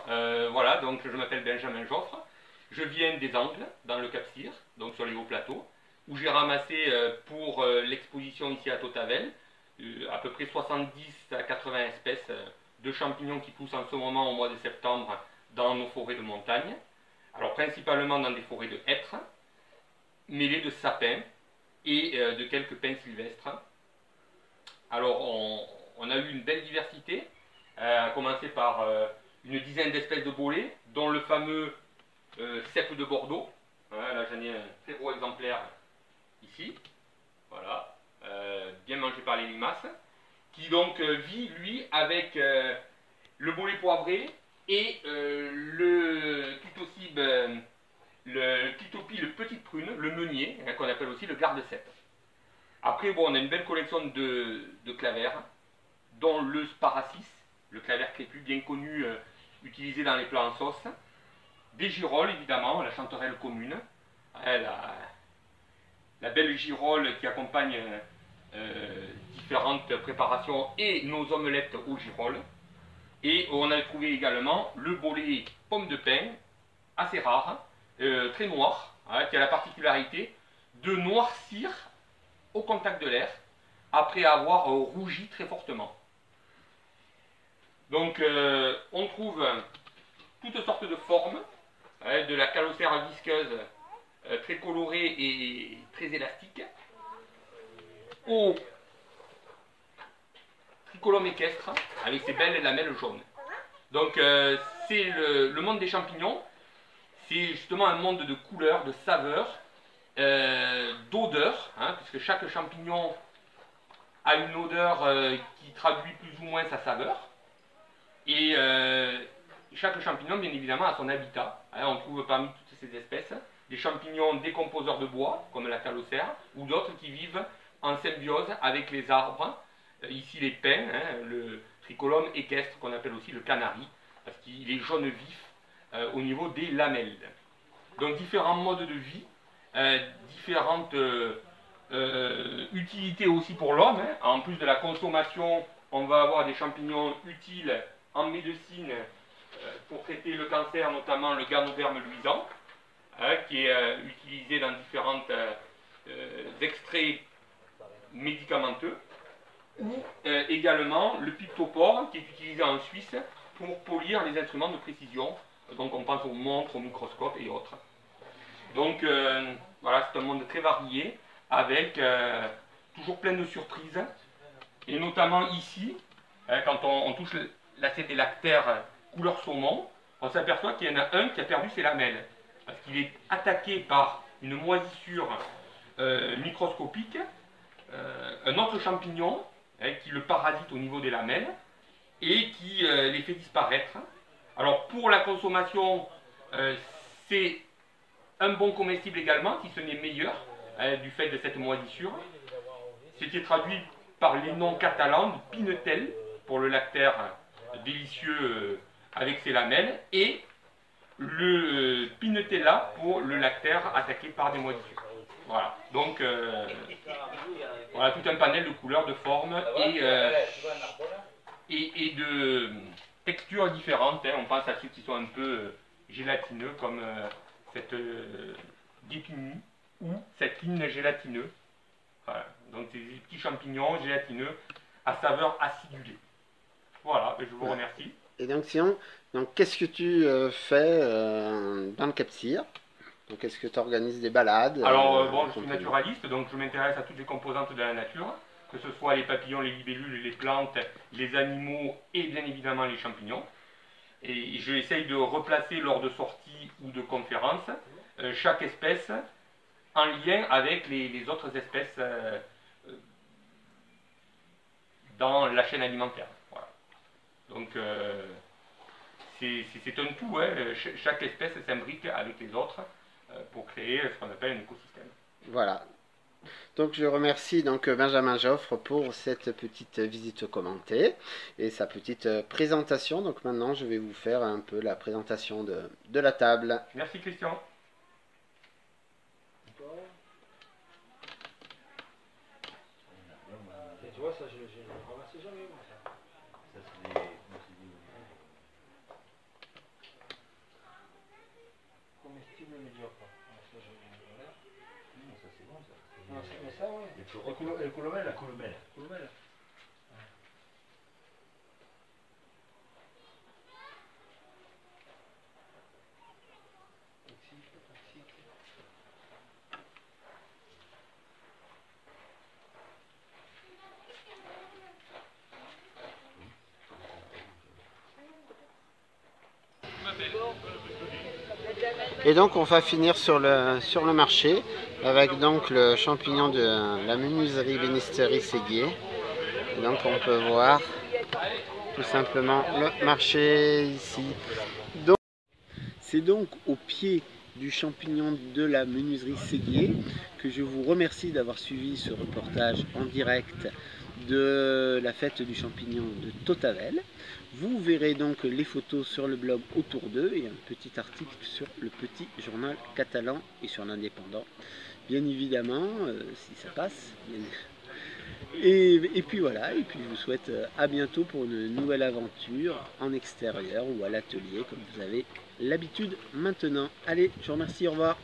Voilà, donc je m'appelle Benjamin Joffre. Je viens des Angles, dans le Cap-Cyr, donc sur les hauts plateaux, où j'ai ramassé pour l'exposition ici à Tautavel à peu près 70 à 80 espèces de champignons qui poussent en ce moment au mois de septembre dans nos forêts de montagne. Alors principalement dans des forêts de hêtres, mêlées de sapins et de quelques pins sylvestres. Alors on a eu une belle diversité, à commencer par une dizaine d'espèces de bolets, dont le fameux cèpe de Bordeaux. Voilà, là j'en ai un très gros exemplaire ici, voilà, bien mangé par les limaces, qui donc vit lui avec le bolet poivré et tout aussi le clitopie, le petite prune, le meunier, hein, qu'on appelle aussi le garde-cèpe. Après, bon, on a une belle collection de clavères, dont le sparacis, le clavère crépus, bien connu, utilisé dans les plats en sauce. Des girolles, évidemment, la chanterelle commune, la belle girole qui accompagne différentes préparations et nos omelettes aux girolles. Et on a trouvé également le bolet pomme de pin, assez rare, très noir, hein, qui a la particularité de noircir au contact de l'air, après avoir rougi très fortement. Donc on trouve toutes sortes de formes, de la calocère visqueuse très colorée et très élastique, au tricolome équestre avec ses belles lamelles jaunes. Donc c'est le monde des champignons, c'est justement un monde de couleurs, de saveurs, d'odeurs, hein, puisque chaque champignon a une odeur qui traduit plus ou moins sa saveur. Et chaque champignon, bien évidemment, a son habitat. Hein, on trouve parmi toutes ces espèces des champignons décomposeurs de bois, comme la calocère, ou d'autres qui vivent en symbiose avec les arbres. Ici les pins, hein, le tricolome équestre, qu'on appelle aussi le canari, parce qu'il est jaune vif au niveau des lamelles. Donc différents modes de vie, différentes utilités aussi pour l'homme. Hein. En plus de la consommation, on va avoir des champignons utiles en médecine pour traiter le cancer, notamment le ganoderme luisant, qui est utilisé dans différents extraits médicamenteux, ou également le pictopore, qui est utilisé en Suisse pour polir les instruments de précision. Donc on pense aux montres, aux microscopes et autres. Donc voilà, c'est un monde très varié, avec toujours plein de surprises, et notamment ici, quand on touche l'assiette des lactaires couleur saumon, on s'aperçoit qu'il y en a un qui a perdu ses lamelles, parce qu'il est attaqué par une moisissure microscopique, un autre champignon qui le parasite au niveau des lamelles, et qui les fait disparaître. Alors pour la consommation, c'est un bon comestible également, si ce n'est meilleur, du fait de cette moisissure. C'était traduit par les noms catalans de pinetel, pour le lactaire délicieux avec ses lamelles, et le pinetella pour le lactaire attaqué par des moisissures. Voilà, donc voilà tout un panel de couleurs, de formes et de textures différentes. Hein. On pense à ceux qui sont un peu gélatineux, comme cette guépini ou cette line gélatineux. Voilà. Donc des petits champignons gélatineux à saveur acidulée. Voilà, je vous remercie. Et donc sinon, qu'est-ce que tu fais dans le Cap-Cyr? Donc est-ce que tu organises des balades? Alors bon, je suis naturaliste, donc je m'intéresse à toutes les composantes de la nature, que ce soit les papillons, les libellules, les plantes, les animaux et bien évidemment les champignons. Et je essaye de replacer lors de sorties ou de conférences chaque espèce en lien avec les autres espèces dans la chaîne alimentaire. Voilà. Donc c'est un tout, hein. Chaque espèce s'imbrique avec les autres pour créer ce qu'on appelle un écosystème. Voilà. Donc je remercie donc Benjamin Joffre pour cette petite visite commentée et sa petite présentation. Donc maintenant je vais vous faire un peu la présentation de la table. Merci Christian. Tu vois, ça, je ne ramassais jamais, moi, ça. Ça, c'est des... ça c'est bon ça. Non, mais ça, ouais. Le colomel, la colomel. Colomel. Et donc on va finir sur le marché avec donc le champignon de la menuiserie bénisterie Séguier. Et donc on peut voir tout simplement le marché ici. C'est donc au pied du champignon de la menuiserie Séguier que je vous remercie d'avoir suivi ce reportage en direct de la fête du champignon de Tautavel. Vous verrez donc les photos sur le blog autour d'eux et un petit article sur le petit journal catalan et sur l'Indépendant, bien évidemment, si ça passe. Et puis voilà, et puis je vous souhaite à bientôt pour une nouvelle aventure en extérieur ou à l'atelier comme vous avez l'habitude maintenant. Allez, je vous remercie, au revoir.